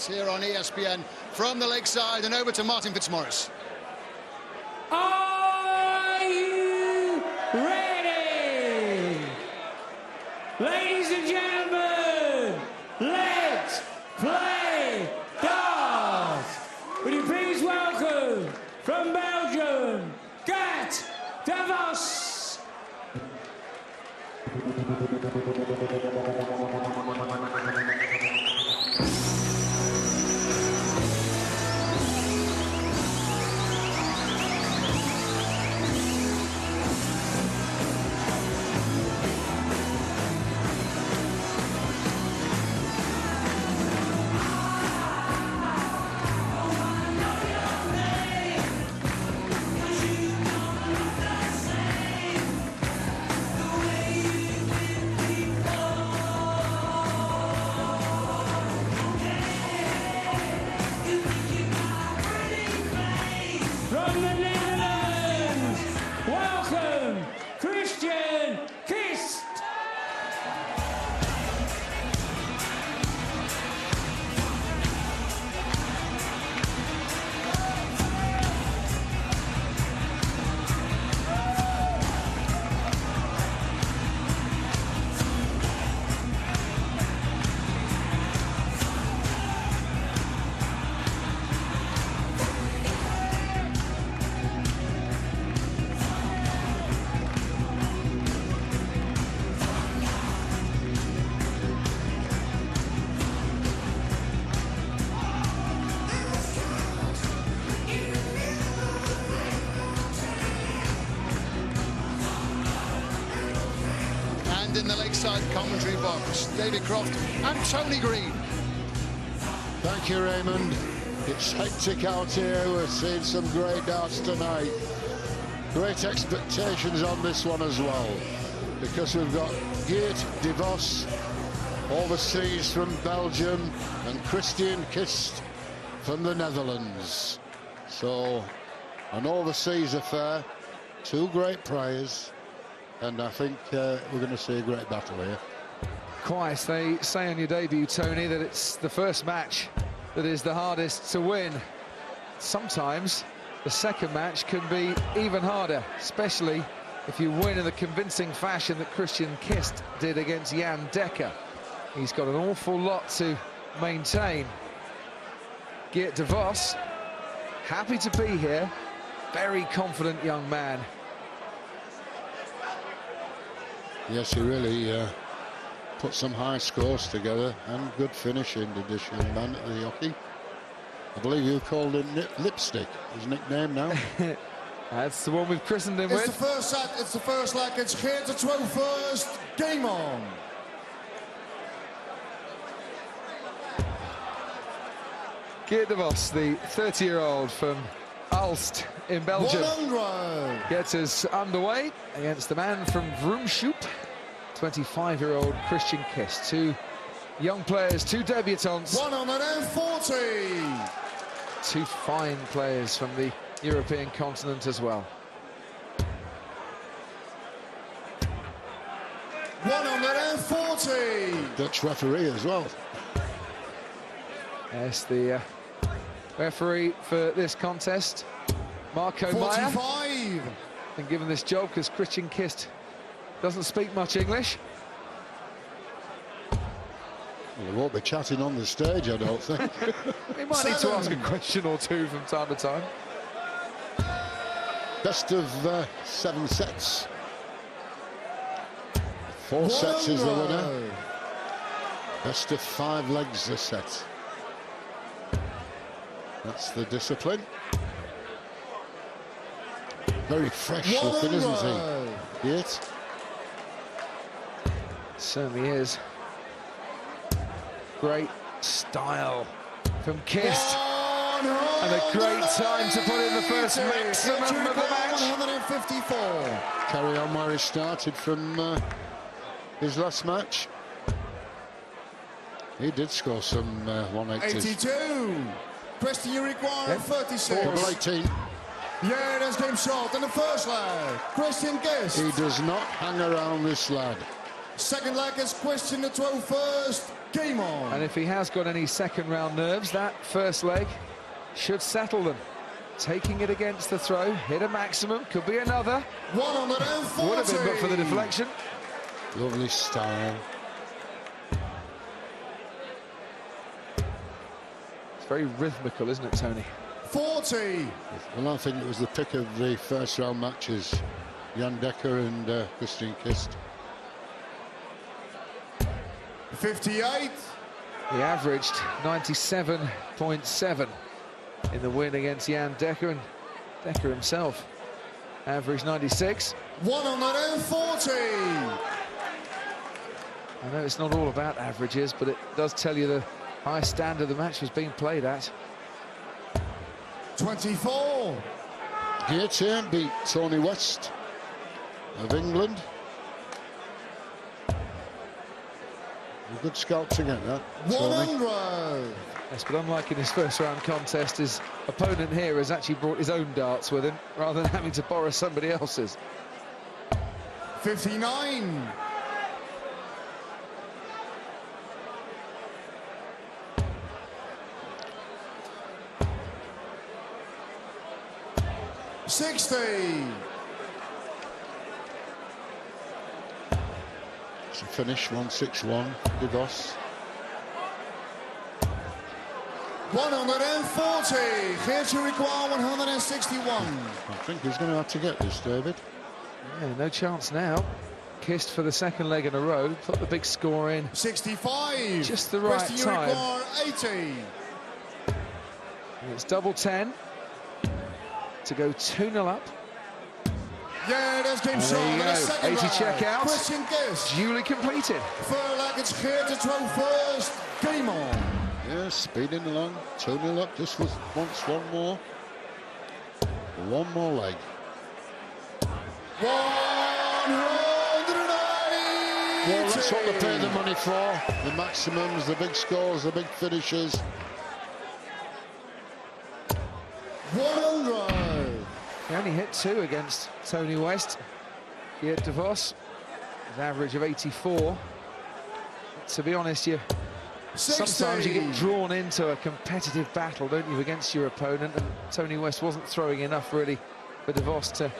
Here on ESPN from the lakeside and over to Martin Fitzmaurice. Are you ready? Ladies and gentlemen, let's play darts. Would you please welcome from Belgium, Gat Davos. From the Netherlands, welcome, Kist. And in the lakeside commentary box, David Croft and Tony Green. Thank you, Raymond. It's hectic out here. We're seeing some great darts tonight. Great expectations on this one as well, because we've got Geert de Vos, overseas from Belgium, and Kist from the Netherlands. So, an overseas affair, two great players, and I think we're going to see a great battle here. Quite. They say on your debut, Tony, that it's the first match that is the hardest to win. Sometimes the second match can be even harder, especially if you win in the convincing fashion that Kist did against Jan Dekker. He's got an awful lot to maintain. Geert de Vos, happy to be here, very confident young man. Yes, he really put some high scores together and good finishing, did this young man at the hockey. I believe you called him Lipstick, his nickname now. That's the one we've christened him with. It's the first set, it's the first leg, it's Geert de 12th, game on. Geert de Vos, the 30-year-old from Aalst in Belgium, 100. gets us underway against the man from Vroomshoop, 25-year-old Kist. Two young players, two debutants. 140. Two fine players from the European continent as well. 140. Dutch referee as well. Yes, the referee for this contest, Marco Meyer, 45. been given this job because Kist doesn't speak much English. Well, they won't be chatting on the stage, I don't think. He might need to ask a question or two from time to time. Best of 7 sets. 4 sets is the winner. Best of 5 legs a set. That's the discipline. Very fresh looking, isn't he? Geert? Certainly is. Great style from Kist. And a great time to put in the first maximum of the match. 154. Carry on where he started from his last match. He did score some 180s. 82. Preston, you require 36. Double 18. Yeah, that's game shot in the first leg. Kist. He does not hang around this lad. Second leg is Kist de 12th. game on. And if he has got any second-round nerves, that first leg should settle them. Taking it against the throw, hit a maximum, could be another. 140. Would have been but for the deflection. Lovely style. It's very rhythmical, isn't it, Tony? 40. Well, I think it was the pick of the first round matches, Jan Dekker and Christian Kist. 58. He averaged 97.7 in the win against Jan Dekker, and Dekker himself averaged 96. 140. I know it's not all about averages, but it does tell you the high standard the match was being played at. 24. Guillotine beat Tony West of England. A good scout to get that, Tony. 100. Yes, but unlike in his first round contest, his opponent here has actually brought his own darts with him rather than having to borrow somebody else's. 59. $60. It's a finish, 161, DeVos. 140. Geertje Ricoeur, 161. I think he's going to have to get this, David. Yeah, no chance now. Kist for the second leg in a row, put the big score in. 65. Just the right Geertje time. Ricoeur, 80. And it's double 10 to go 2-0 up. Yeah, there's game shot. There you And a go, second 80 leg. checkouts. Christian Kist. Duly completed. Third leg, it's Geertje 12 first. Game on. Yeah, speeding along, 2-0 up. This was once one more. One more leg. 180. Well, that's what they pay the money for. The maximums, the big scores, the big finishes. 100. He only hit 2 against Tony West. Geert de Vos, his average of 84. But to be honest, sometimes you get drawn into a competitive battle, don't you, against your opponent, and Tony West wasn't throwing enough really for de Vos to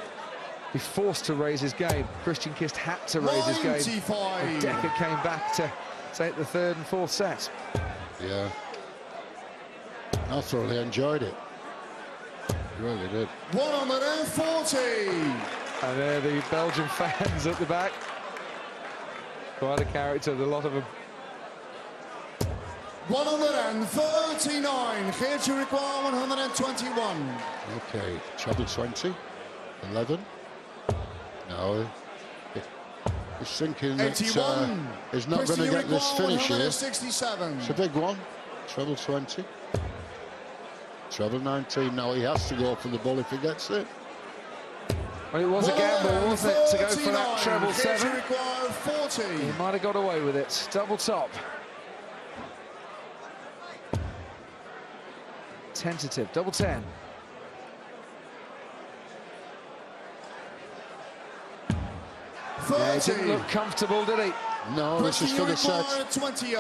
be forced to raise his game. Christian Kist had to raise his game. 95. And Dekker came back to take the third and fourth sets. Yeah. I thoroughly enjoyed it. Really did. 140. And there the Belgian fans at the back. Quite a character, a lot of them. 139. Geertje Ricoeur, 121. Okay, treble 20, 11. No, he's thinking that 81. he's not going to get this finish here. 167. It's a big one. Treble 20. Treble 19. Now he has to go for the ball if he gets it. Well, it was a gamble, wasn't it, to go for that treble 7? Geertje Ricoeur, 40. He might have got away with it. Double top. Tentative, double 10. Yeah, he didn't look comfortable, did he? No, this is for the set. 28.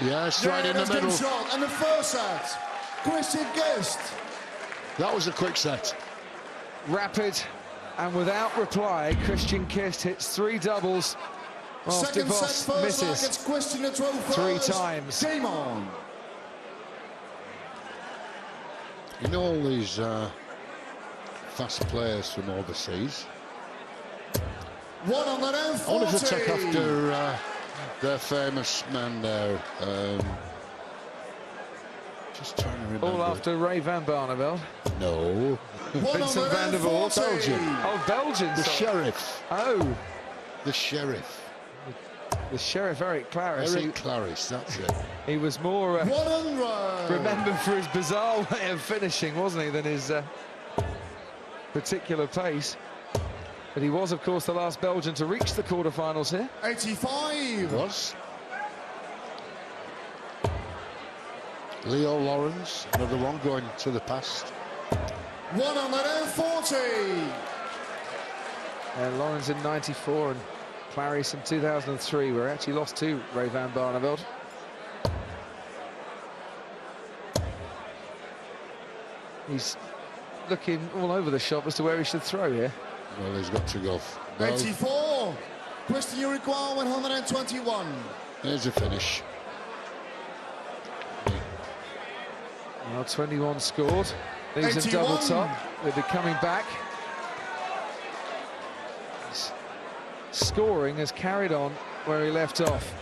Yeah, it's right in the that's game middle. shot. And the first set, Christian Kist. That was a quick set. Rapid and without reply, Christian Kist hits 3 doubles whilst de Second set, Vos first leg, misses it's Christian at 12 3 first. times. Game on. You know all these fast players from overseas. 140. All of the tech after their famous man there. Just trying to remember. All after Ray van Barneveld. No. Vincent van der Voort. Belgium. Oh, Belgian. The sorry. Sheriff. Oh, The Sheriff. the Sheriff, Eric Claris. Eric Claris, that's it. He was more 100. remembered for his bizarre way of finishing, wasn't he, than his particular pace. But he was, of course, the last Belgian to reach the quarterfinals here. 85. Was. Leo Lawrence, another one going to the past. 140. Lawrence in 94 and Clarice in 2003, where he actually lost to Ray van Barneveld. He's looking all over the shop as to where he should throw here. Well, he's got to go. 84. Question you require 121. Here's a finish. Well, 21 scored. Leaves him double top. They'll be coming back. His scoring has carried on where he left off.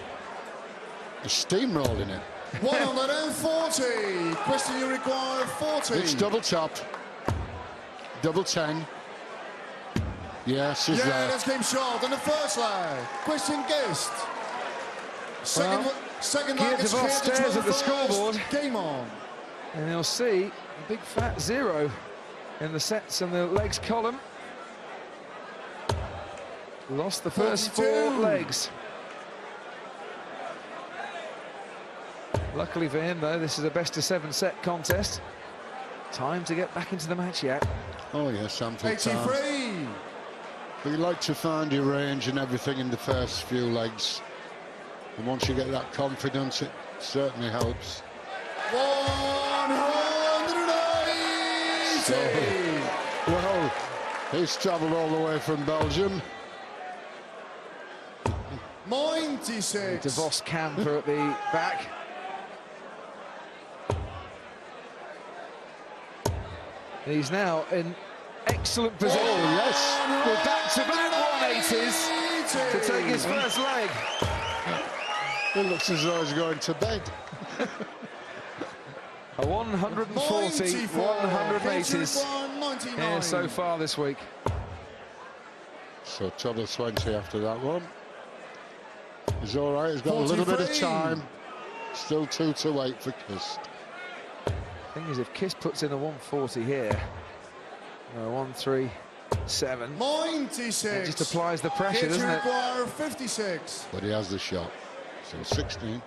He's steamrolling it. 140. Question you require 40. It's double top. Double 10. Yes, he's there. That's game short in the first leg. Question Kist. Second leg is DeVos stares at the scoreboard. Game on. And he'll see a big fat 0 in the sets and the legs column. Lost the first 4 legs. Luckily for him, though, this is a best-of-7 set contest. Time to get back into the match yet. Oh, yes, ample 83. time. But you like to find your range and everything in the first few legs. And once you get that confidence, it certainly helps. 180. Well, he's travelled all the way from Belgium. 96. DeVos camper at the back. He's now in excellent position. Oh, yes. With back-to-back 180s to take his first leg. It looks as though he's going to bed. A 140, 180s here so far this week. So treble 20 after that one. He's all right, he's got 43. A little bit of time. Still 2 to wait for Kist. Thing is, if Kist puts in a 140 here, 137, 96. It just applies the pressure, doesn't it? 56. But he has the shot. So 16,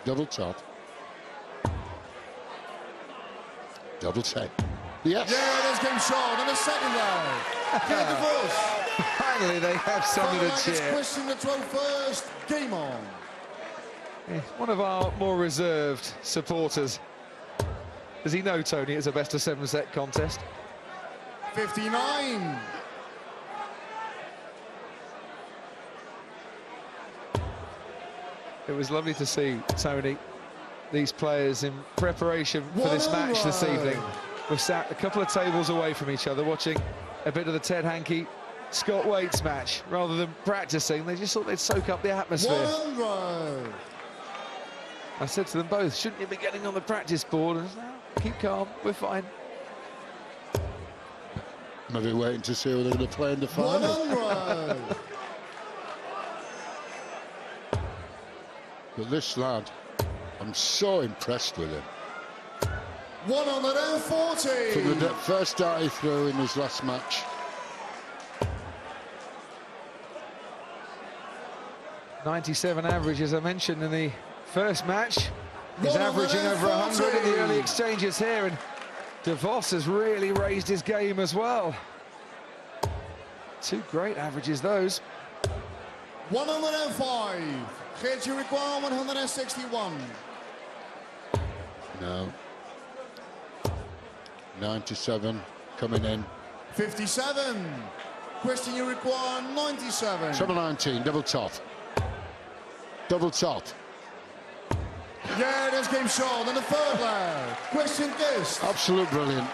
double top, double 10. Yes. Yeah, there's game short in the second leg. DeVos. Finally, they have something to cheer. Question the 12th game on. Yeah, one of our more reserved supporters. Does he know, Tony, it's a best-of-7 set contest? 59. It was lovely to see, Tony, these players in preparation for this match this evening. We're sat a couple of tables away from each other watching a bit of the Ted Hankey Scott Waits match. Rather than practicing, they just thought they'd soak up the atmosphere. I said to them both, shouldn't you be getting on the practice board? And I said, no, keep calm, we're fine. Maybe waiting to see who they're going to play in the final. But this lad, I'm so impressed with him. 140. From the first start he threw in his last match. .97 average, as I mentioned in the first match. He's averaging over 100 in the early exchanges here, and DeVos has really raised his game as well. 2 great averages, those. 105. Geert, you require 161. No. 97 coming in. 57. Question you require 97. Treble 19, double top. Double top. Yeah, there's game short in the third leg. Question Kist. Absolute brilliant.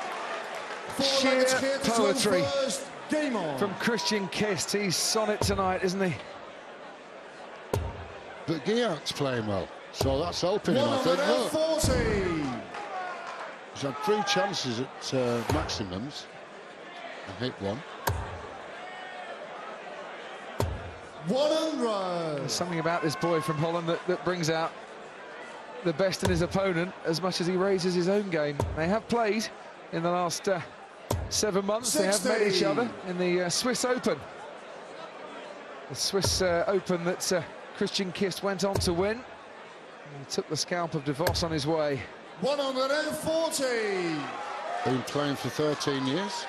Sheer poetry game on. From Christian Kist. He's on it tonight, isn't he? But Guillard's playing well, so that's helping him, I think. 140. He's had 3 chances at maximums and hit one. 100. There's something about this boy from Holland that brings out the best in his opponent as much as he raises his own game. They have played in the last 7 months. 60. They have met each other in the Swiss Open. The Swiss Open that Christian Kist went on to win. He took the scalp of DeVos on his way. 140. Been playing for 13 years.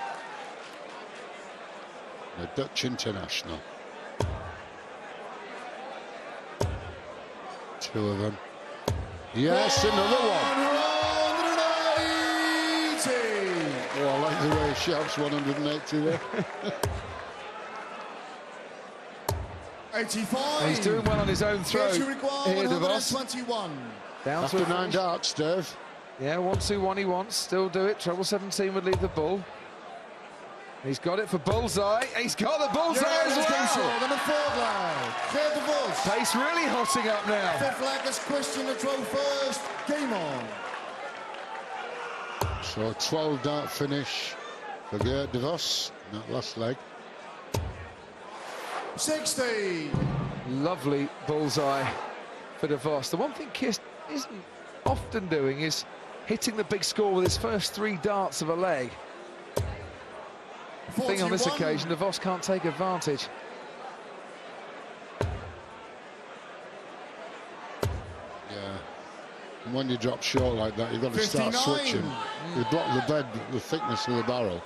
A Dutch international. Two of them. Yes, another one. 180. Oh, I like the way he shouts 180 there. 85. And he's doing well on his own throw. Here De Vos. 121. Down After to 9 darts, Dave. Yeah, 1-2-1 he wants. Still do it. Treble 17 would leave the bull. He's got it for bullseye. He's got the bullseye as well. And the fourth leg. Clear De Vos. Pace really hotting up now. Fifth leg is Christian to throw first. Game on. So a 12 dart finish for Geert De Vos in that last leg. 60. Lovely bullseye for De Vos. The one thing Kist isn't often doing is hitting the big score with his first 3 darts of a leg. 41. I think on this occasion, De Vos can't take advantage. Yeah. And when you drop short like that, you've got to 59. start switching. You block the bed, the thickness of the barrel.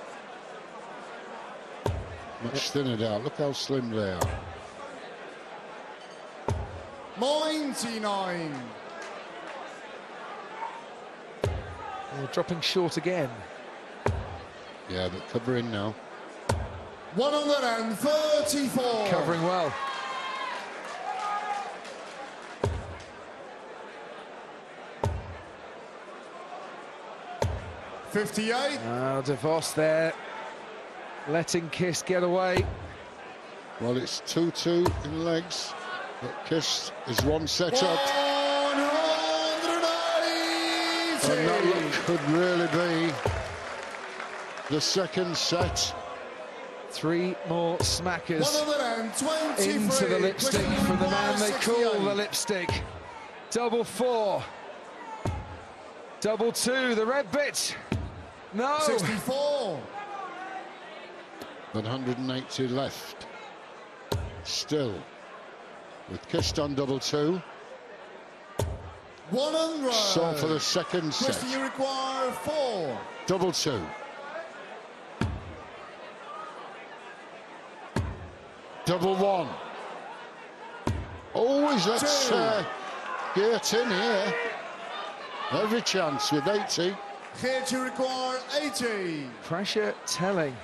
Much thinner down. Look how slim they are. 99. Dropping short again. Yeah, but covering now. 134. Covering well. $58. De Vos there, letting Kist get away. Well, it's 2-2 in legs, but Kist is one set up. 180. And that could really be the second set. 3 more smackers 123. into the lipstick from the man they call the lipstick. Double 4. Double 2, the red bit. No. 64. But 180 left. Still, with Kist on double 2. 100. So for the second set. Christian, you require 4. Double 2. Double 1. Always let's Geert in here. Every chance with 80. Geert, you require 80. Pressure telling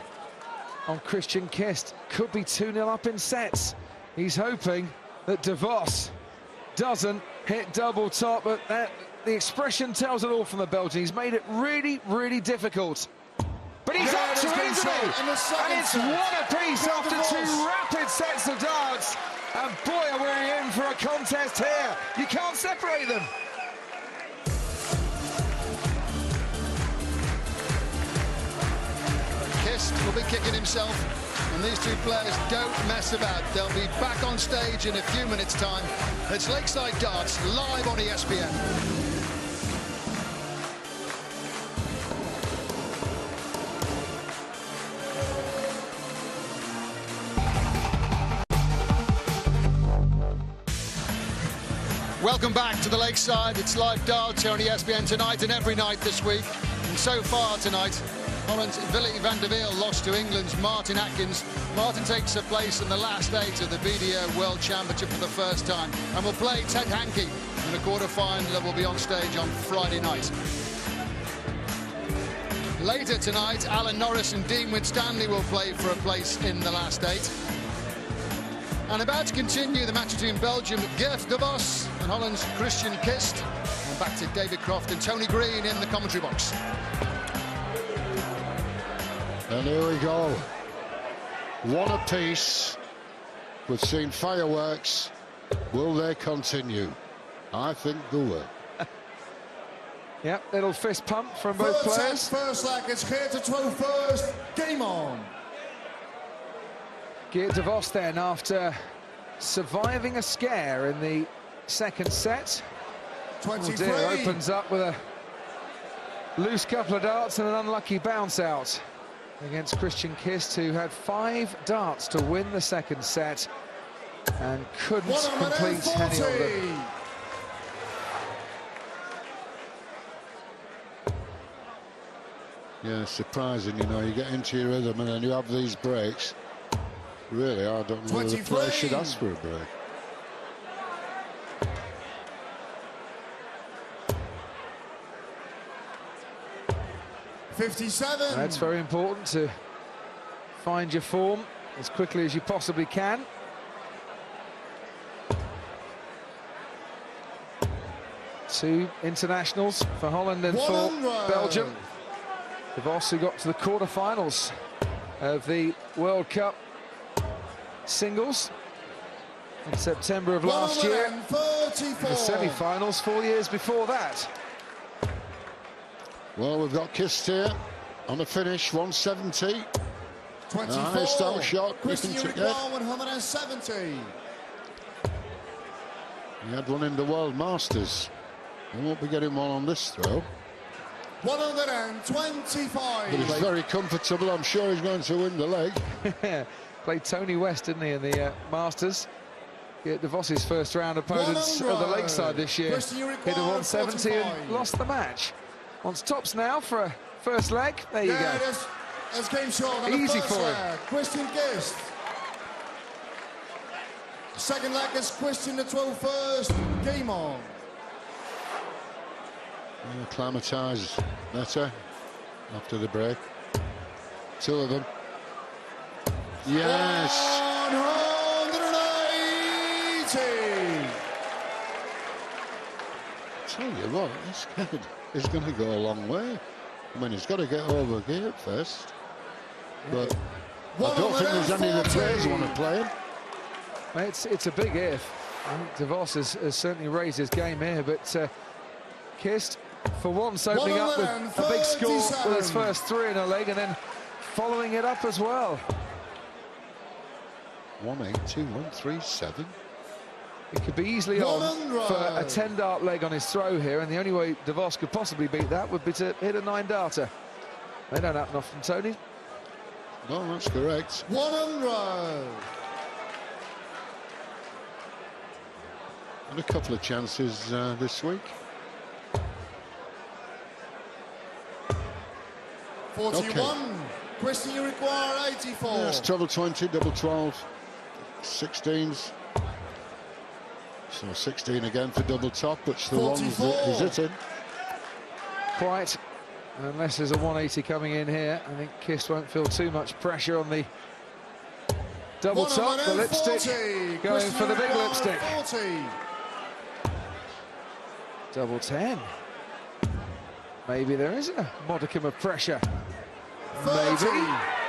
on Christian Kist. Could be 2-0 up in sets. He's hoping that De Vos doesn't hit double top, but the expression tells it all from the Belgian. He's made it really, really difficult. But he's up to it, isn't he? And it's one apiece after 2 rapid sets of darts. And boy, are we in for a contest here. You can't separate them. Kist will be kicking himself, and these 2 players don't mess about. They'll be back on stage in a few minutes' time. It's Lakeside Darts live on ESPN. Welcome back to the Lakeside. It's live darts here on ESPN tonight and every night this week. And so far tonight, Holland's Willy van der Wiel lost to England's Martin Atkins. Martin takes a place in the last 8 of the BDO World Championship for the first time and will play Ted Hankey in a quarter-final that will be on stage on Friday night. Later tonight, Alan Norris and Dean Winstanley will play for a place in the last 8. And about to continue the match between Belgium, Geert De Vos, and Holland's Christian Kist. And back to David Croft and Tony Green in the commentary box. And here we go. One apiece. We've seen fireworks. Will they continue? I think they will. Yep, little fist pump from both players. First leg is Geert to throw first. Game on. Geert De Vos then, after surviving a scare in the second set. 23. Opens up with a loose couple of darts and an unlucky bounce out against Christian Kist, who had 5 darts to win the second set and couldn't complete any of them. Yeah, surprising, you know, you get into your rhythm and then you have these breaks. Really, I don't know whether the player should ask for a break. 57. That's very important, to find your form as quickly as you possibly can. Two internationals for Holland and for Belgium. De Vos, who got to the quarter-finals of the World Cup singles in September of last year. The semi-finals 4 years before that. Well, we've got Kist here on the finish, 170. 24. Nice out shot. Christian Uruguay, 170. He had one in the World Masters. He won't be getting one on this throw. 125. But he's very comfortable. I'm sure he's going to win the leg. Played Tony West, didn't he, in the Masters? De Vos's first round opponents of the Lakeside this year. Hit a 170 and lost the match. Wants tops now for a first leg. There you go. That's game short. Easy for him. Christian Kist. Second leg is Christian the 12 first. Game on. Acclimatised better after the break. Two of them. Yes. 180. Tell you what, this kid is going to go a long way. I mean, he's got to get over here first. But I don't think there's any of the players who want to play him. It's a big if. I think De Vos has certainly raised his game here, but Kist, for once, opening up with a big score with his first three in a leg, and then following it up as well. 180, 137. He could be easily on for a 10-dart leg on his throw here, and the only way De Vos could possibly beat that would be to hit a 9-darter. They don't happen often, Tony. No, that's correct. 100. And a couple of chances this week. 41. Okay. Christian Uruguay, 84. Yes, treble 20, double 12, 16s. So 16 again for double top, which the ones that he's hitting. Quite. Unless there's a 180 coming in here, I think Kist won't feel too much pressure on the double top. The lipstick going for the big lipstick. 40. Double 10. Maybe there is a modicum of pressure. 30. Maybe.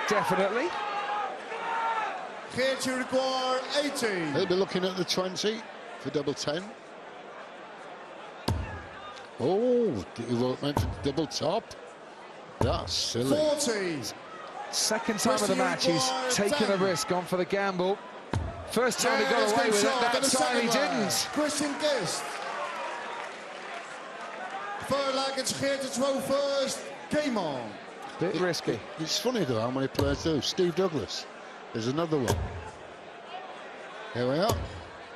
Definitely. Geert Uruguay, 80. He'll be looking at the 20 for double 10. Oh, he meant for double top. That's silly. 40. Second time of the match, he's taken a risk, gone for the gamble. First time he got away with it, that time he didn't. Christian Kist. Third leg, it's Geert the 12 first. Game on. Bit risky. It's funny though how many players do. Steve Douglas, there's another one. Here we are.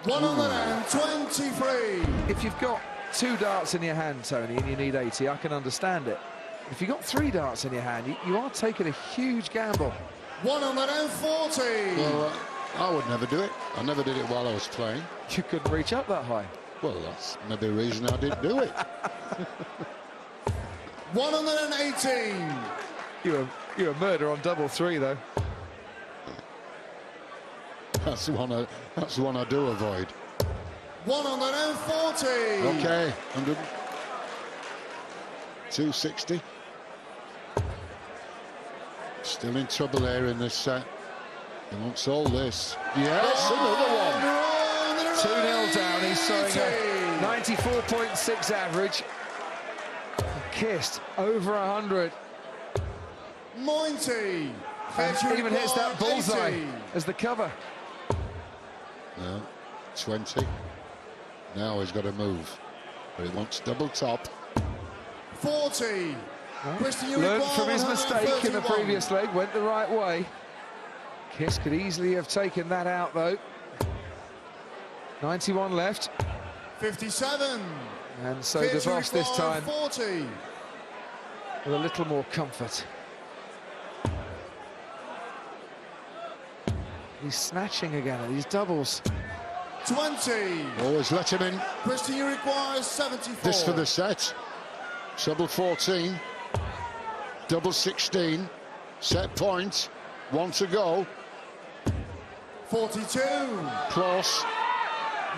123. If you've got 2 darts in your hand, Tony, and you need 80, I can understand it. If you've got 3 darts in your hand, you are taking a huge gamble. 140. Well, I would never do it. I never did it while I was playing. You couldn't reach up that high. Well, that's maybe the reason I didn't do it. 118. You're a murder on double 3, though. That's the one I do avoid. 140. Okay, 100. 260. Still in trouble here in this set. He wants all this. Yes, another one. 2-0 down. He's showing a 94.6 average. Kist over 100. 90. And even hits that bullseye 80. as the cover. No, 20. Now he's got to move. But he wants double top. 40. Learned from his mistake in the previous leg, went the right way. Kist could easily have taken that out, though. 91 left. 57. And so De Vos this time 40. with a little more comfort. He's snatching again at these doubles. 20. Always let him in. Christian Uruguay, 74. This for the set. Treble 14. double 16. Set point. 1 to go. 42. Close.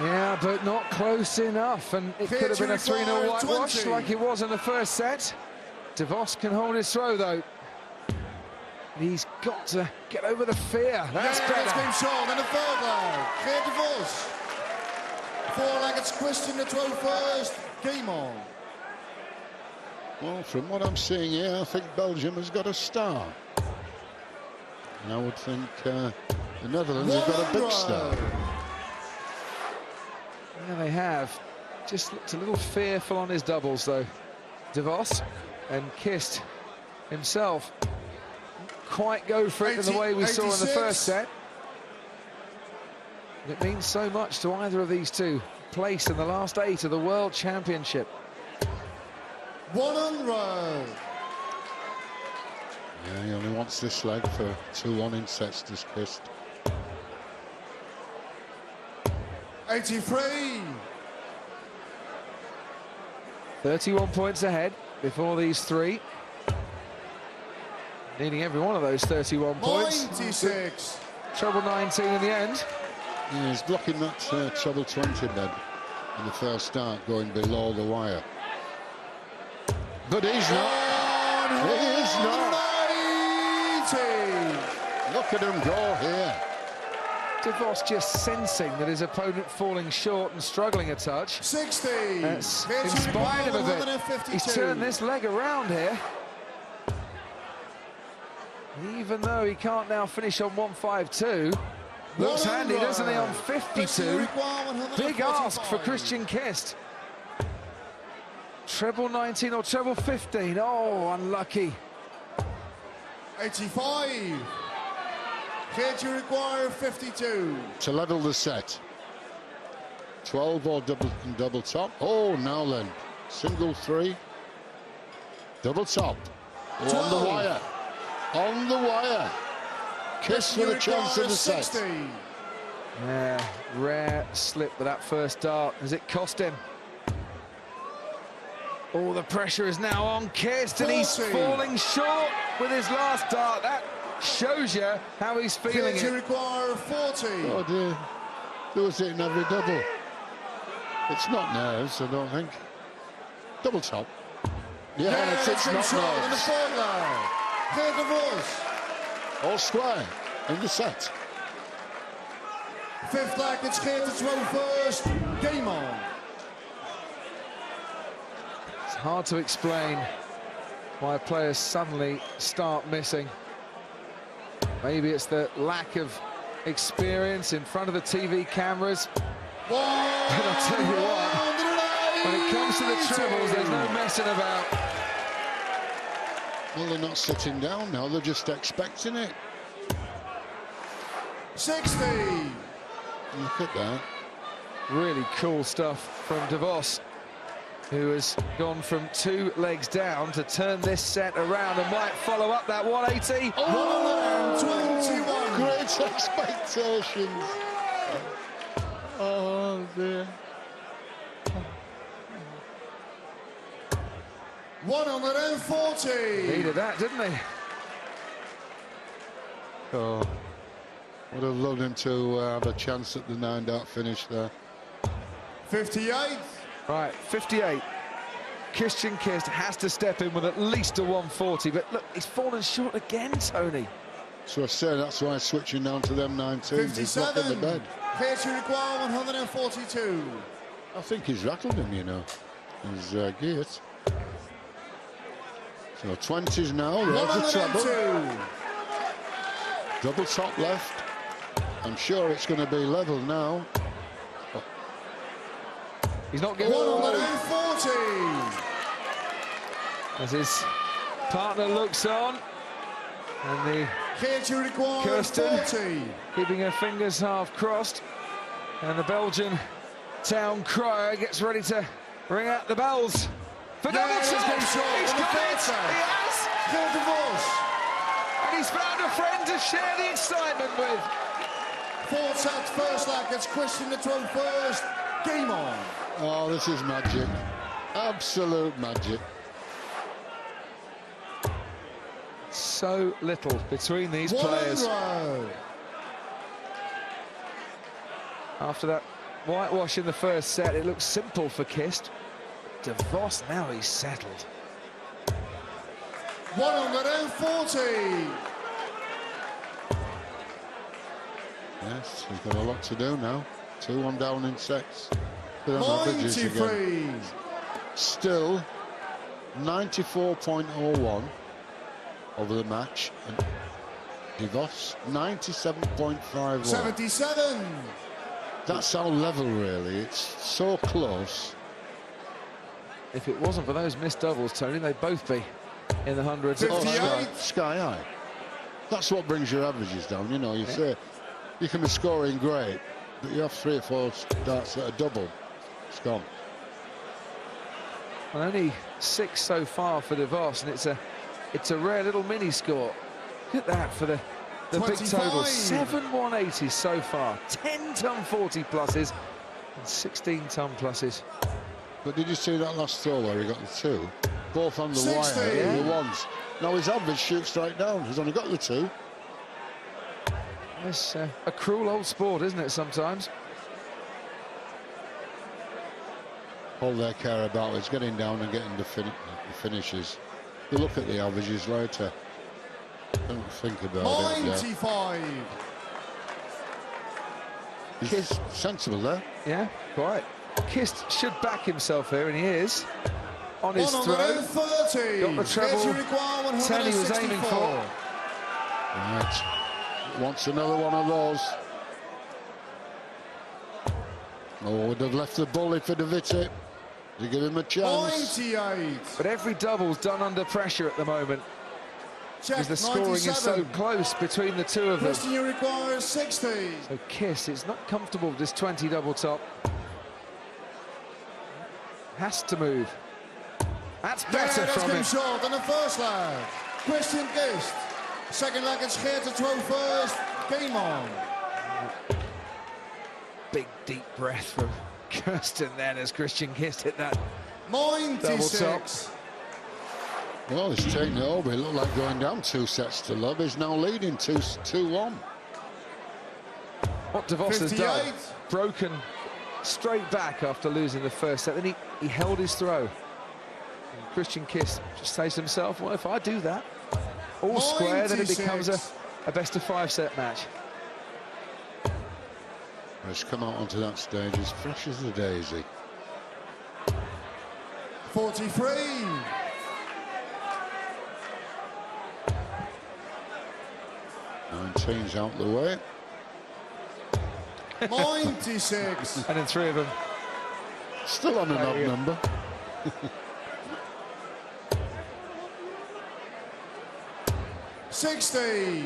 Yeah, but not close enough, and it could have been a 3-0 whitewash like it was in the first set. DeVos can hold his throw, though. He's got to get over the fear. That's better. It's been shown in the third leg. Geert de Vos. 4-legged squished in the 12th. Game on. Well, from what I'm seeing here, I think Belgium has got a star. And I would think the Netherlands have got a big star. Yeah, they have. Just looked a little fearful on his doubles, though. DeVos and Kist himself quite go for it in the way we saw in the first set. It means so much to either of these two. Placed in the last 8 of the World Championship. 100. Yeah, he only wants this leg for 2-1 in sets, does Kist. 83. 31 points ahead before these three. Needing every one of those 31 points. 96. Treble 19 in the end. Yeah, he's blocking that treble 20 bed in the first start, going below the wire. But he's not. He is not. 90. Look at him go here. DeVos just sensing that his opponent falling short and struggling a touch. 60. That's inspired him a bit. He's turned this leg around here. Even though he can't now finish on 152, looks handy, doesn't he, on 52? Big ask for Christian Kist. Treble 19 or treble 15. Oh, unlucky. 85. Geert, you require 52. To level the set. 12 or double top. Oh, now then. Single 3. Double top. Oh, on the wire. On the wire. Kist with a chance in the set. 60. Yeah, rare slip with that first dart. Does it cost him? Oh, the pressure is now on Kist, and he's 40. falling short with his last dart. That shows you how he's feeling Geert, you it. require 40. Oh dear. There was it in every double. It's not nerves, I don't think. Double top. Yeah, it's not in the nerves. fourth leg. Geert de Vos. All square in the set. 5th leg, it's Geert de Vos. Game on. It's hard to explain why players suddenly start missing. Maybe it's the lack of experience in front of the TV cameras. But I'll tell you what, when it comes to the trebles, there's no messing about. Well, they're not sitting down now, they're just expecting it. 60. Look at that. Really cool stuff from DeVos, who has gone from 2 legs down to turn this set around and might follow up that 180. Oh, 121. Great expectations. Oh dear. 140. Needed that, didn't he? Oh, would have loved him to have a chance at the 9-dart finish there. 58. Right, 58. Christian Kist has to step in with at least a 140, but look, he's fallen short again, Tony. So I say that's why switching down to them 19. He's not in the 57. bed. Geert, you require 142. I think he's rattled him, you know. He's Geert. So 20s now. There's the treble. 102. Double top left. I'm sure it's going to be level now. He's not giving 140. as his partner looks on, and the Geert, you require Kirsten 40. keeping her fingers half crossed, and the Belgian town crier gets ready to ring out the bells for double he's top. been short He's on the got it. third set. He has, Geert de Vos. and he's found a friend to share the excitement with. 4 sets, first leg, it's Christian de Vos. Game on. Oh, this is magic. Absolute magic. so little between these players. After that whitewash in the first set, it looked simple for Kist. DeVos, now he's settled. 140. Yes, he's got a lot to do now. 2-1 down in sets. 93. Still 94.01 over the match, and DeVos 97.51. 77. That's our level, really. It's so close. If it wasn't for those missed doubles, Tony, they'd both be in the hundreds. 58. Sky high. That's what brings your averages down. You know, you say you can be scoring great, but you have 3 or 4 darts that are double. It's gone. Well, only 6 so far for DeVos, and it's a rare little mini score. Look at that for the big total. 7 180s so far, 10 ton 40 pluses and 16 ton pluses. But did you see that last throw where he got the 2? Both on the 60. wire, the ones. Now his average shoots straight down. He's only got the 2. It's a cruel old sport, isn't it, sometimes? All they care about is getting down and getting the finishes. You look at the averages later. Don't think about 95. it. He's sensible there. Yeah, quite. Kist should back himself here, and he is. On his throw. 130. Got the treble 10 he was aiming for. Right. Wants another one of those. Oh, would have left the bullet for Daviti to give him a chance. 98. But every double's done under pressure at the moment. Because the scoring is so close between the two of them. Christian, you require 60. So Kist is not comfortable with this 20 double top. Has to move. That's better from him. Short on the first leg. Christian Kist. Second leg, it's Geert to throw first. Game on. Big deep breath from Kirsten then as Christian Kist hit that 96. Well, he's taking it over. It looked like going down 2 sets to love. He's now leading 2-1. What DeVos has done, broken straight back after losing the first set. Then he held his throw. And Christian Kist just says to himself, well, if I do that, all square, then it becomes a best-of-5 set match. He's come out onto that stage as fresh as the daisy. 43. 19's out the way. 96. And then 3 of them. Still on an odd number. $60.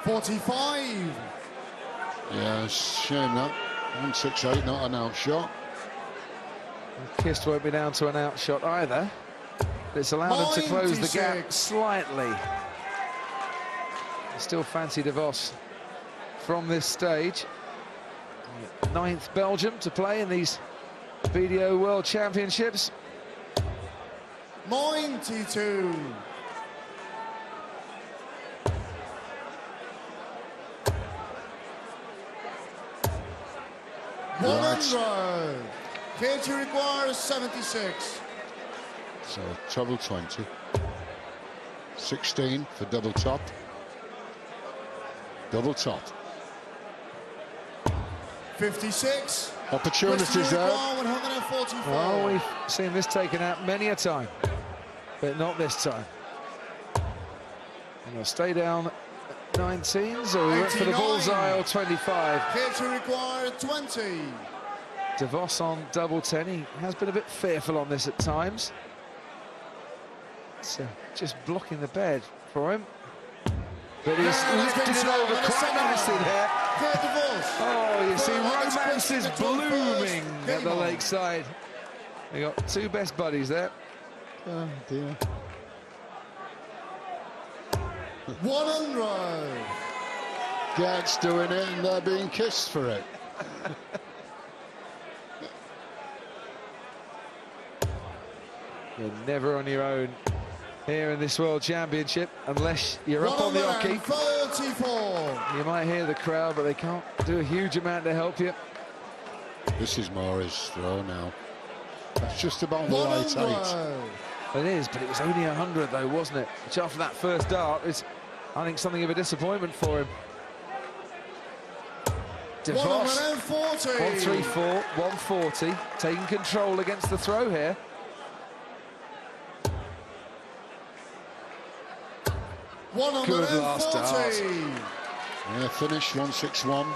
45. Yeah, shame that. 168, not an out shot. Kist won't be down to an out shot either. But it's allowed him to close the gap slightly. Still fancy DeVos from this stage. 9th Belgium to play in these BDO World Championships. 92. $100. Katie requires 76. So treble 20. 16 for double top. Double top. 56. Opportunities there. 144. Oh, we've seen this taken out many a time, but not this time. And he'll stay down 19s, or we went for the bullseye, or 25. Katie required 20. DeVos on double 10. He has been a bit fearful on this at times. So just blocking the bed for him. But he's lifted it over quite nicely there. Oh, you see, romance is blooming at the lakeside. They got 2 best buddies there. Oh dear. 100. Gert's doing it and they're being kissed for it. You're never on your own here in this World Championship unless you're up on the hockey. 34. You might hear the crowd, but they can't do a huge amount to help you. This is Maury's throw now. That's just about the light 8. It is, but it was only 100 though, wasn't it? Which after that first dart is, I think, something of a disappointment for him. DeVos, 134, 140, taking control against the throw here. Good last dart. Yeah, finish 161.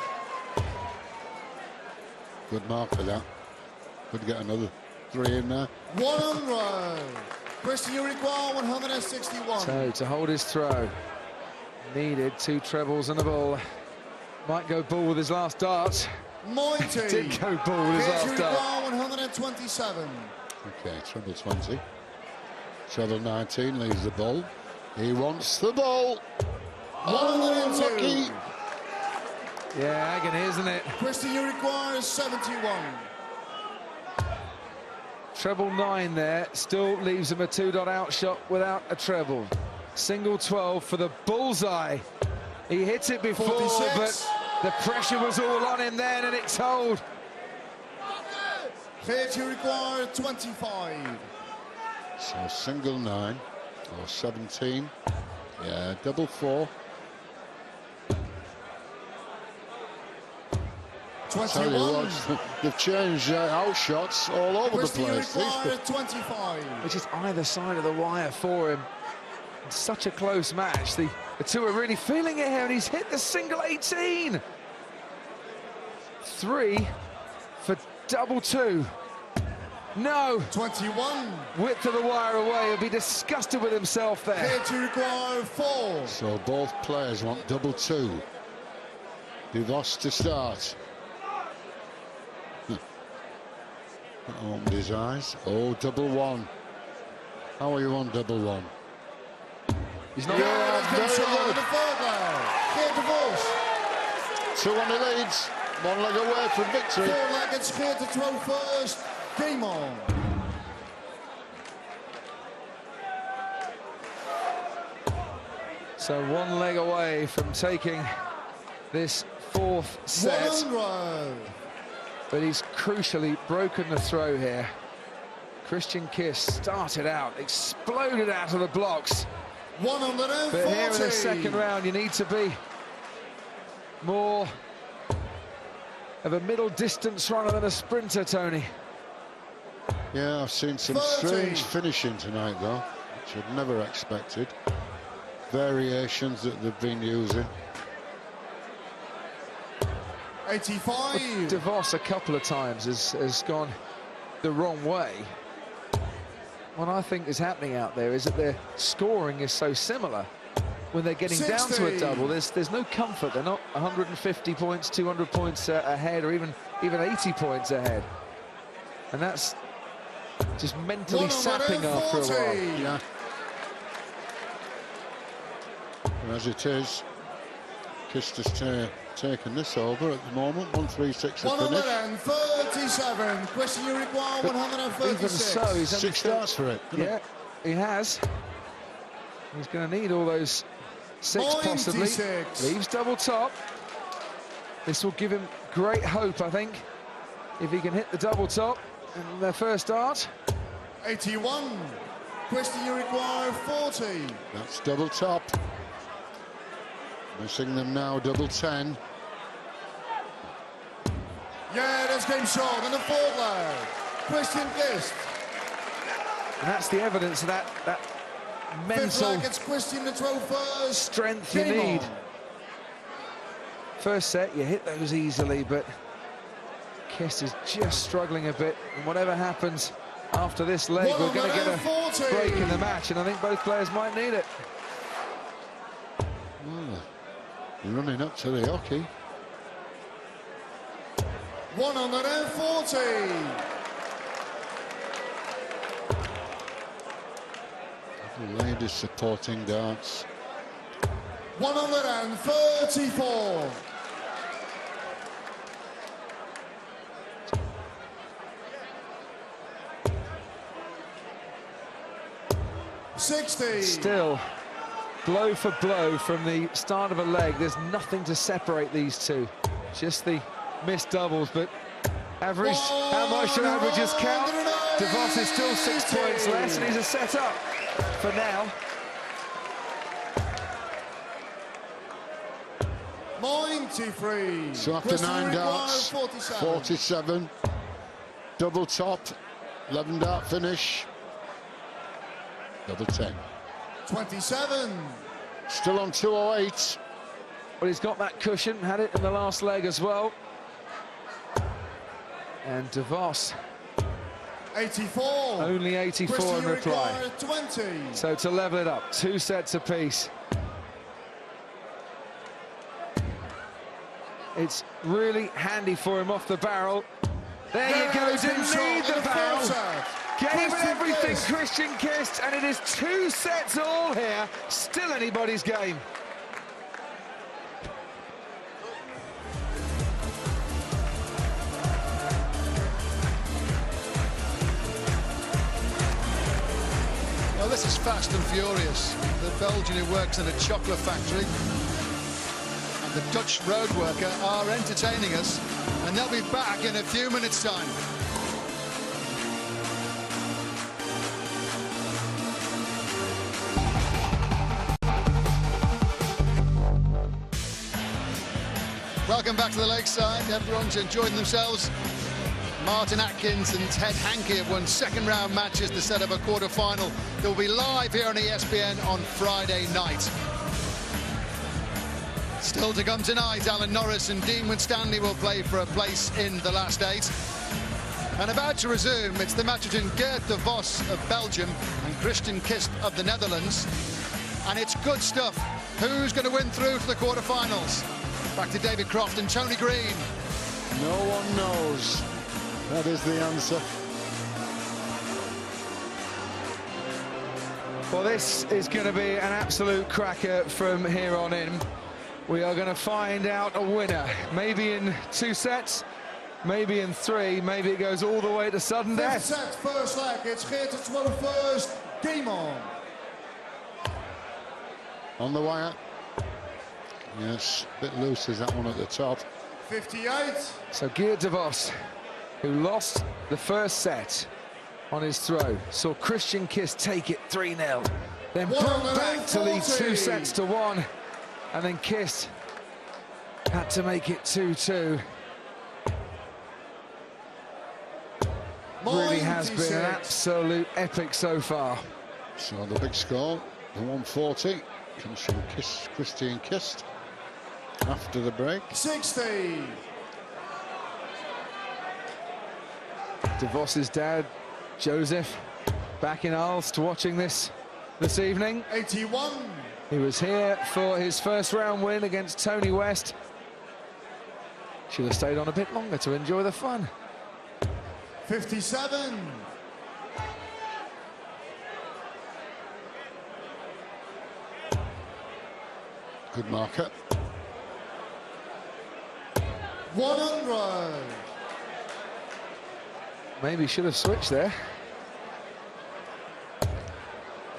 Good mark for that. Could get another 3 in there. 100. Christian, you require 161. So to hold his throw, needed 2 trebles and a ball. Might go ball with his last dart. Mighty. Did go ball with his last dart. 127. Okay, treble 20. Treble 19 leaves the ball. He wants the ball. 102. Yeah, agony, isn't it? Christian, you require 71. Treble 9 there, still leaves him a 2-dot outshot without a treble. Single 12 for the bullseye. He hit it before, 46. but the pressure was all on him then, and it told. Fitch, you require 25. So single 9 or 17. Yeah, double 4. 21. They've changed outshots all over Christian, the you place. require 25. Which is either side of the wire for him. It's such a close match. The two are really feeling it here, and he's hit the single 18. 3 for double 2. No. 21. Width of the wire away. He'll be disgusted with himself there. Fitch, you require 4. So both players want double 2. DeVos to start. Opened his eyes. Oh, double 1. How are you on double 1? He's not. Yeah, very good. 2 on the leads. 1 leg away from victory. 4-legged Geert to throw first. Game on. So 1 leg away from taking this 4th set. 100. But he's crucially broken the throw here. Christian Kist started out, exploded out of the blocks. 140. But here in the second round, you need to be more of a middle distance runner than a sprinter, Tony. Yeah, I've seen some 30. strange finishing tonight, though, which I'd never expected. Variations that they've been using. 85. DeVos a couple of times has gone the wrong way. What I think is happening out there is that their scoring is so similar. When they're getting 60. down to a double, there's no comfort. They're not 150 points, 200 points ahead, or even 80 points ahead. And that's just mentally sapping after a while. Yeah. And as it is, Kist has taken this over at the moment. 136 the finish. 137. Question you require 136. Even so, he's only 6 starts for it. Yeah, he has. He's going to need all those 6 possibly. 96. Leaves double top. This will give him great hope, I think, if he can hit the double top in their first dart. 81. Question you require 40. That's double top. Missing them now, double 10. Yeah, that's game short in the 4th leg. Christian Kist. And that's the evidence of that 5th mental leg, it's Christian to throw first. strength you Game need. on. First set, you hit those easily, but Kist is just struggling a bit. And whatever happens after this leg, we're going to get a 140. break in the match, and I think both players might need it. Well, running up to the hockey. 140. The ladies supporting darts. 134. 60. Still, blow for blow from the start of a leg, there's nothing to separate these two. Just the missed doubles, but average, how much do averages count? De Vos is still 6 points less, and he's a set up for now. 93. So after 9 darts, 47. Double top, 11 dart finish. Double 10. 27. Still on 208. But he's got that cushion, had it in the last leg as well. And De Vos 84. only 84 in reply. 20. So to level it up, 2 sets apiece. It's really handy for him off the barrel. There you go, didn't need the barrel. Gave it everything, Christian Kist, and it is 2 sets all here. Still anybody's game. Well, this is fast and furious. The Belgian who works in a chocolate factory and the Dutch road worker are entertaining us, and they'll be back in a few minutes' time. Welcome back to the Lakeside. Everyone's enjoying themselves. Martin Atkins and Ted Hankey have won second-round matches to set up a quarter-final that will be live here on ESPN on Friday night. Still to come tonight, Alan Norris and Dean Winstanley will play for a place in the last 8. And about to resume, it's the match between Geert De Vos of Belgium and Christian Kist of the Netherlands. And it's good stuff. Who's going to win through to the quarter-finals? Back to David Croft and Tony Green. No one knows. That is the answer. Well, this is going to be an absolute cracker from here on in. We are going to find out a winner. Maybe in 2 sets, maybe in 3, maybe it goes all the way to sudden death. Set, first leg, it's Geert de Vos, game on. On the wire. Yes, a bit loose is that one at the top. 58. So Geert De Vos, who lost the first set on his throw, saw Christian Kist take it 3-0, then brought back to lead 2 sets to 1, and then Kist had to make it 2-2. Really has been an absolute epic so far. So the big score, the 140, comes from Christian Kist after the break. 60. De Vos's dad, Joseph, back in Aalst watching this evening. 81. He was here for his first round win against Tony West. Should have stayed on a bit longer to enjoy the fun. 57. Good marker. 100. Maybe should have switched there.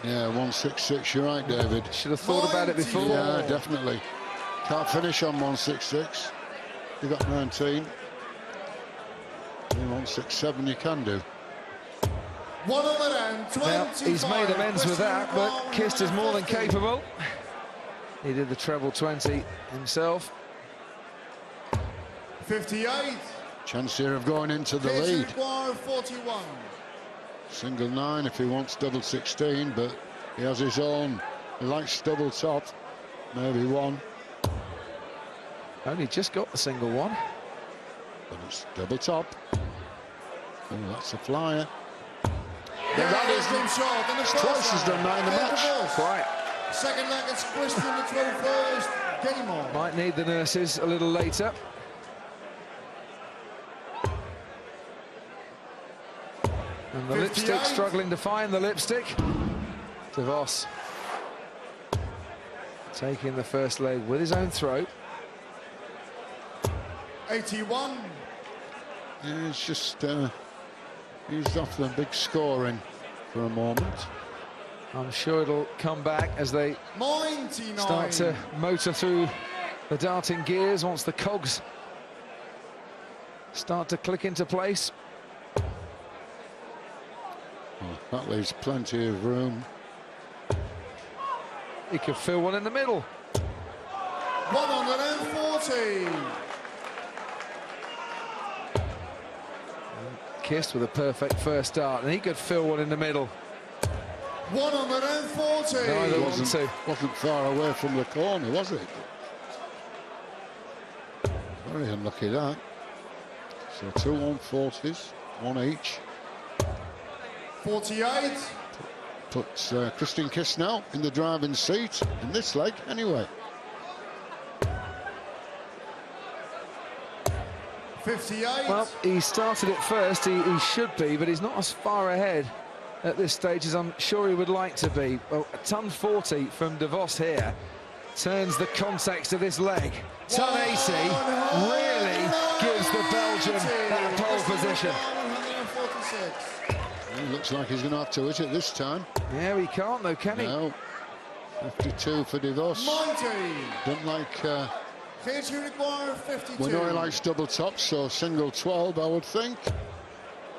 Yeah, 166, you're right, David. Should have thought about it before. Yeah, definitely. Can't finish on 166. You got 19. 167 you can do. 125. Now, he's made amends with that, but Kist is more than capable. He did the treble 20 himself. 58. Chance here of going into the lead. 41. Single 9 if he wants double 16, but he has his own. He likes double top. Maybe 1. Only just got the single 1. But it's double top. Oh, that's a flyer. Yeah, that is short. And twice as done that in the match. Quite. Second leg, it's Christian de Vos, game on. Might need the nurses a little later. And the 58. lipstick struggling to find the lipstick. De Vos taking the first leg with his own throw. 81. Yeah, it's just eased off the big scoring for a moment. I'm sure it'll come back as they 99. start to motor through the darting gears once the cogs start to click into place. Well, that leaves plenty of room. He could fill one in the middle. 140. Kist with a perfect first start, and he could fill one in the middle. 140. Neither want to. Wasn't far away from the corner, was it? Very unlucky that. So 2 140s, one each. 48. Puts Christian Kist now in the driving seat in this leg anyway. 58. Well, he started it first, he should be, but he's not as far ahead at this stage as I'm sure he would like to be. Well, a ton 40 from De Vos here turns the context of this leg. Ton 80 really gives the Belgian that pole position. 146. He looks like he's going to have to hit it this time. Yeah, he can't though, can he? No. 52 for De Vos. 90. Don't like... Geert Unicorn, 52. we know he likes double tops, so single 12, I would think.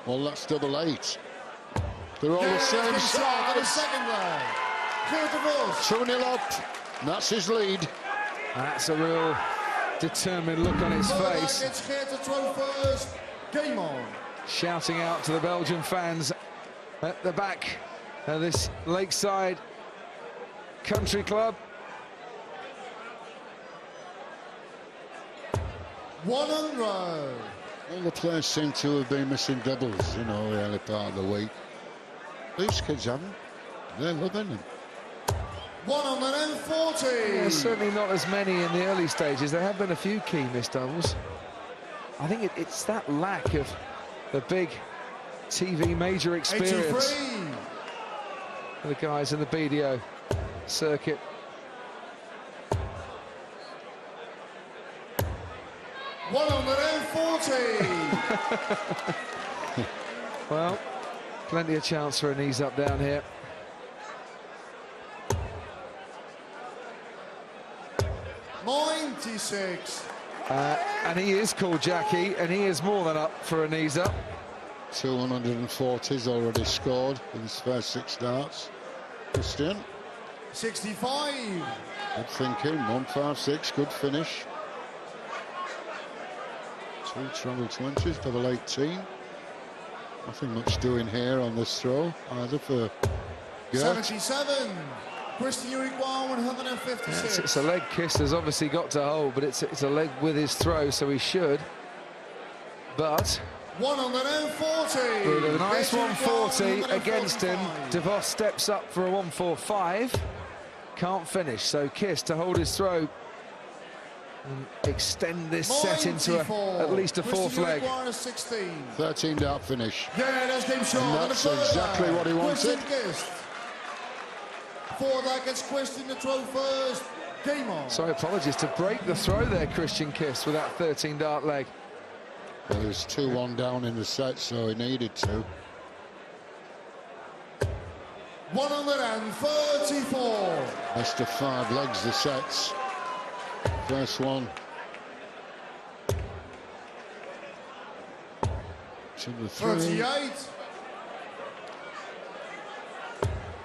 Well, that's double 8. They're all the same On the size. second leg. Geert de Vos. 2-0 up. And that's his lead. That's a real determined look on his face. It's Geert de Tro first. Game on. Shouting out to the Belgian fans at the back of this Lakeside Country Club. 100. All the players seem to have been missing doubles, you know, the early part of the week. These kids haven't. They're loving them. 140. Yeah, certainly not as many in the early stages. There have been a few key missed doubles. I think it's that lack of the big TV major experience 83. for the guys in the BDO circuit. Well, plenty of chance for an ease up down here. And he is called Jackie, and he is more than up for an ease up. 240s already scored in his first 6 starts. Christian. 65. Good thinking. 156. Good finish. 2 treble 20s, double 18. Nothing much doing here on this throw either for Gert. 77. Christian Unicorn, 156. Yes, it's a leg Kist has obviously got to hold, but it's a leg with his throw, so he should. But 140. with a nice 140 against him, De Vos steps up for a 145. Can't finish, so Kist to hold his throw and extend this set into at least a 4th leg. 13 dart finish. Yeah, that's game shot. And that's exactly what he wanted. 4 against Christian de Tro first. Game on. So apologies to break the throw there, Christian Kist, with that 13 dart leg. Well, he was 2-1 down in the set, so he needed to. 134. Best of 5 legs, the sets. First one. To the 3. 38.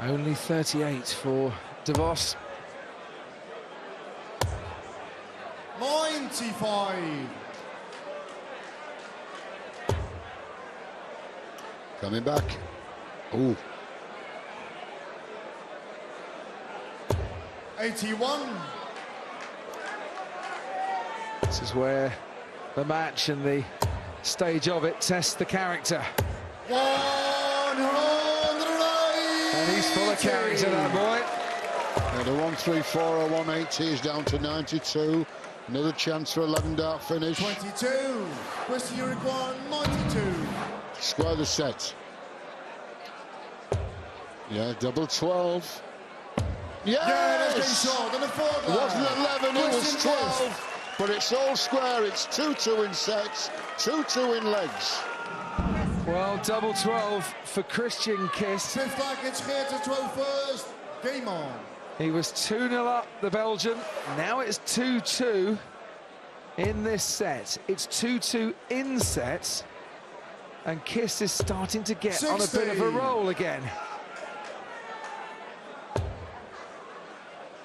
Only 38 for De Vos. 95. Coming back. Oh. 81. This is where the match and the stage of it tests the character. 180. And he's full of character, that boy. Now the 134 or 180 is down to 92. Another chance for 11 dart finish. 22. Christian Unicorn, 92. Square the set. Yeah, double 12. Yes! Yeah, that's game shot. And the 4th It wasn't 11, it was Christian 12. But it's all square. It's 2-2 in sets, 2-2 in legs. Well, double 12 for Christian Kist. Fifth leg, it's here to 12-1st. Game on. He was 2-0 up, the Belgian. Now it's 2-2 in this set. It's 2-2 in sets. And Kist is starting to get 60. on a bit of a roll again.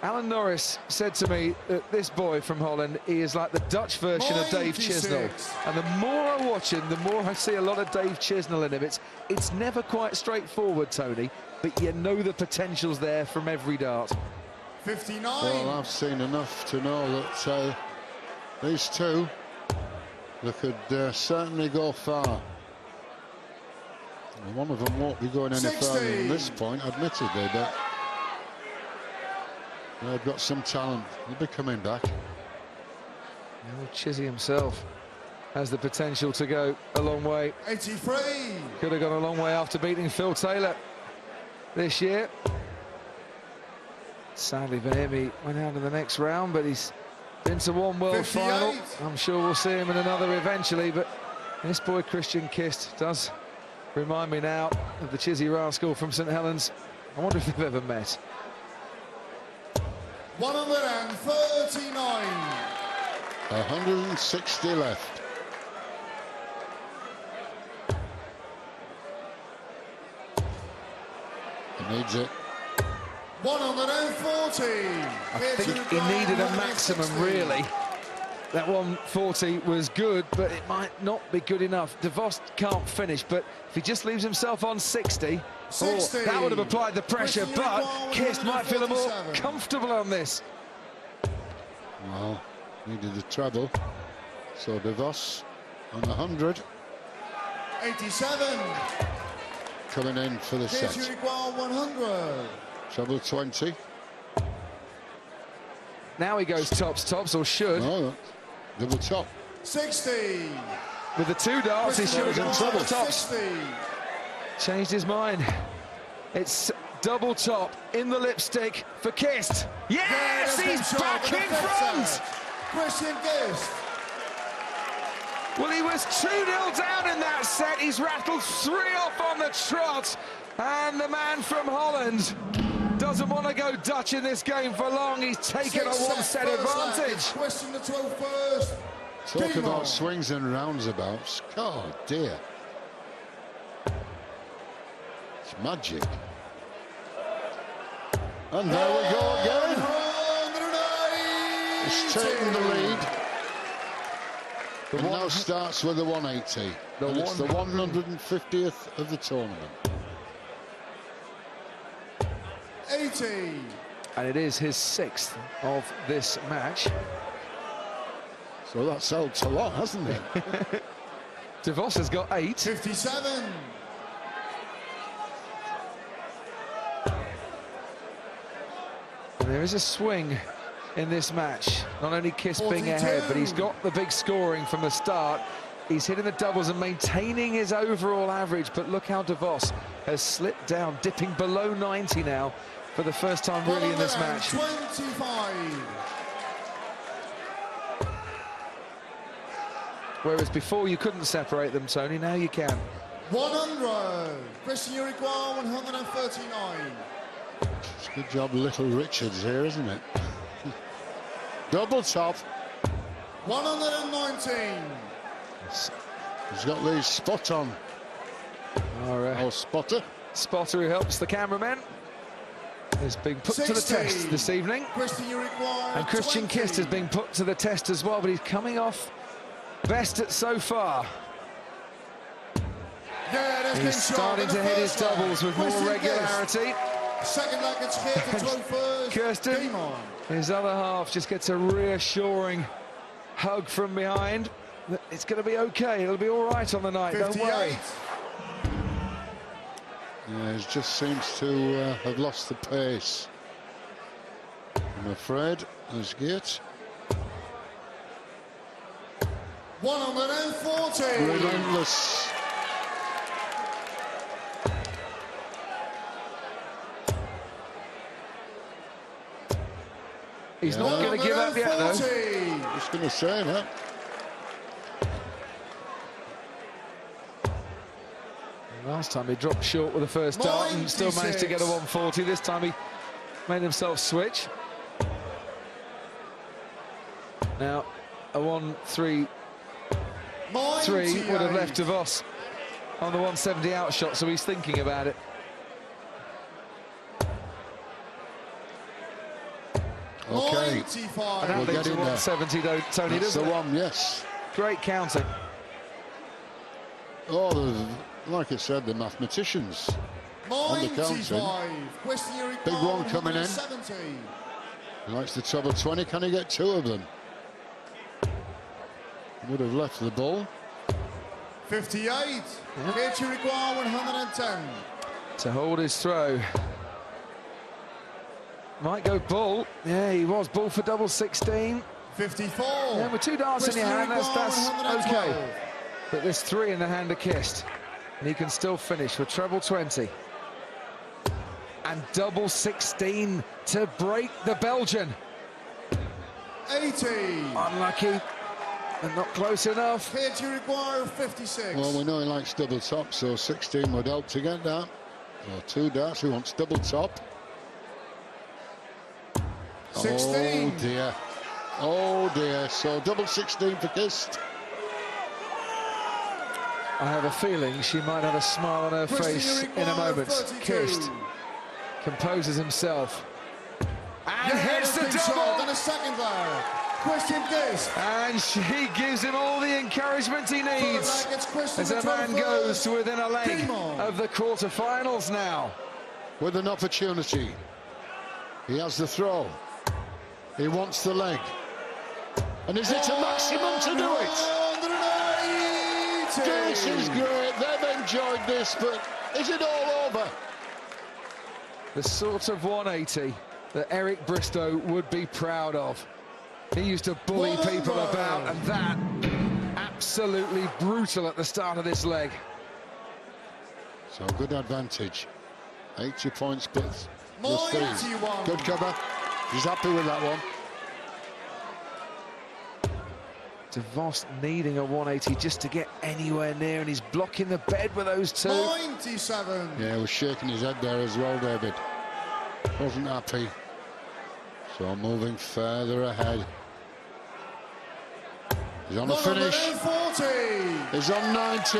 Alan Norris said to me that this boy from Holland, he is like the Dutch version of Dave 96. Chisnell. And the more I watch him, the more I see a lot of Dave Chisnell in him. It's never quite straightforward, Tony, but you know the potential's there from every dart. 59. Well, I've seen enough to know that these two, they could certainly go far. And one of them won't be going any 60. further than this point, admittedly, but they've got some talent. They'll be coming back. Well, Chizzy himself has the potential to go a long way. 83. Could have gone a long way after beating Phil Taylor this year. Sadly for him, he went out in the next round, but he's been to one world 58. final. I'm sure we'll see him in another eventually, but this boy Christian Kist does remind me now of the Chizzy Rascal from St Helens. I wonder if they've ever met. 139. 160 left. He needs it. 140. I think he needed a maximum, really. That 140 was good, but it might not be good enough. De Vos can't finish, but if he just leaves himself on 60, 60. that would have applied the pressure, Christian but Uruguay, Kist might feel more 147. comfortable on this. Well, needed the treble. So De Vos on 100. 87. Coming in for the Kist set. Uruguay 100. Treble 20. Now he goes tops, or should. No, double top. 60. With the two darts, he should have gone trouble. tops. 60. Changed his mind. It's double top in the lipstick for Kist. Yes, he's back in front. Christian Kist. Well, he was 2-0 down in that set. He's rattled 3 off on the trot. And the man from Holland doesn't want to go Dutch in this game for long. He's taken a one-set advantage. Question the 12-1st. Talk Game about on. swings and roundabouts. Oh, dear. It's magic. And there we go again. 180. He's taken the lead. And now starts with the 180. And it's the 150th of the tournament. 80. And it is his 6th of this match. So that's helped a lot, hasn't it? De Vos has got 8. 57. And there is a swing in this match. Not only Kist being 42. ahead, but he's got the big scoring from the start. He's hitting the doubles and maintaining his overall average, but look how De Vos has slipped down, dipping below 90 now for the first time really in this match. 25. Whereas before you couldn't separate them, Tony, now you can. 100. Christian Uruguay 139. It's a good job Little Richard's here, isn't it? Double top. 119. He's got these spot on. Oh, spotter. Spotter who helps the cameraman is being put to the 60. test this evening. Christian Uruguay And Christian 20. Kist has been put to the test as well, but he's coming off best at so far. Yeah, that's He's been starting shot to in the hit his first leg. doubles with more Christian regularity. Kist. Second leg, it's here to 12-1st. Kirsten, Game on. his other half just gets a reassuring hug from behind. It's going to be okay. It'll be all right on the night. 58. Don't worry. Yeah, he just seems to have lost the pace. I'm afraid. There's Geert. 140. Relentless. He's not going to give up yet, though. 140. Just going to say that. Last time he dropped short with the first dart and still managed to get a 140. This time he made himself switch. Now, a 1-3-3 would have left DeVos on the 170 out shot, so he's thinking about it. Okay, And that leads to 170, though, Tony, that's doesn't the it? one, yes. Great counting. Oh, like I said, the mathematicians on the counting. Big one coming in. He likes the treble 20. Can he get two of them? Would have left the ball. 58. Here to require 110. To hold his throw. Might go bull. Yeah, he was bull for double 16. 54. Yeah, with two darts in your hand, that's okay. But there's three in the hand of Kist. And he can still finish for treble 20. And double 16 to break the Belgian. 80. Unlucky. And not close enough. Here to require 56. Well, we know he likes double top, so 16 would help to get that. Or two darts, he wants double top. 16. Oh dear. Oh dear. So double 16 for Kist. I have a feeling she might have a smile on her face in a moment. 32. Kist composes himself. And hits the shot, double! and a second there. Christian Kist. And she gives him all the encouragement he needs as a man goes to within a leg of the quarterfinals now. With an opportunity. He has the throw. He wants the leg. And is it a maximum to do it? 180. This is great. They've enjoyed this, but is it all over? The sort of 180 that Eric Bristow would be proud of. He used to bully people about, and that absolutely brutal at the start of this leg. So good advantage. 80 points plus 3. Good cover. He's happy with that one. DeVos needing a 180 just to get anywhere near, and he's blocking the bed with those two. 97. Yeah, he was shaking his head there as well, David. Wasn't happy. So moving further ahead. He's on the finish. 40. He's on 90.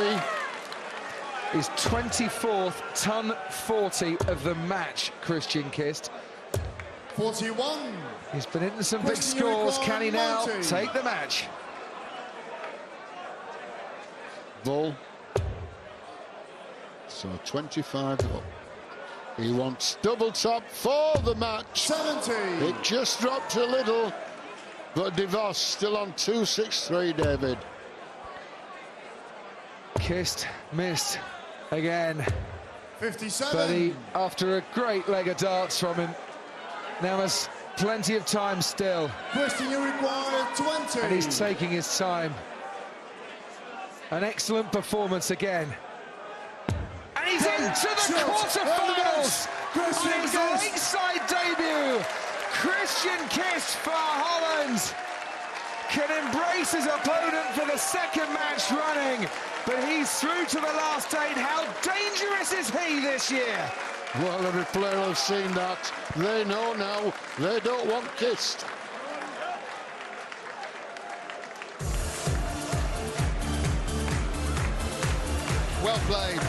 His 24th ton 40 of the match, Christian Kist. 41. He's been into some big scores. Can he now take the match? Bull. So 25 up. He wants double top for the match. 70. It just dropped a little, but DeVos still on 263, David. Kist missed again. 57. But he, after a great leg of darts from him, now has plenty of time still. Christian, you require 20. And he's taking his time. An excellent performance again. And he's into the quarterfinals on his lakeside debut. Christian Kist for Holland can embrace his opponent for the second match running, but he's through to the last 8. How dangerous is he this year? Well, every player has seen that. They know now they don't want Kist. Well played.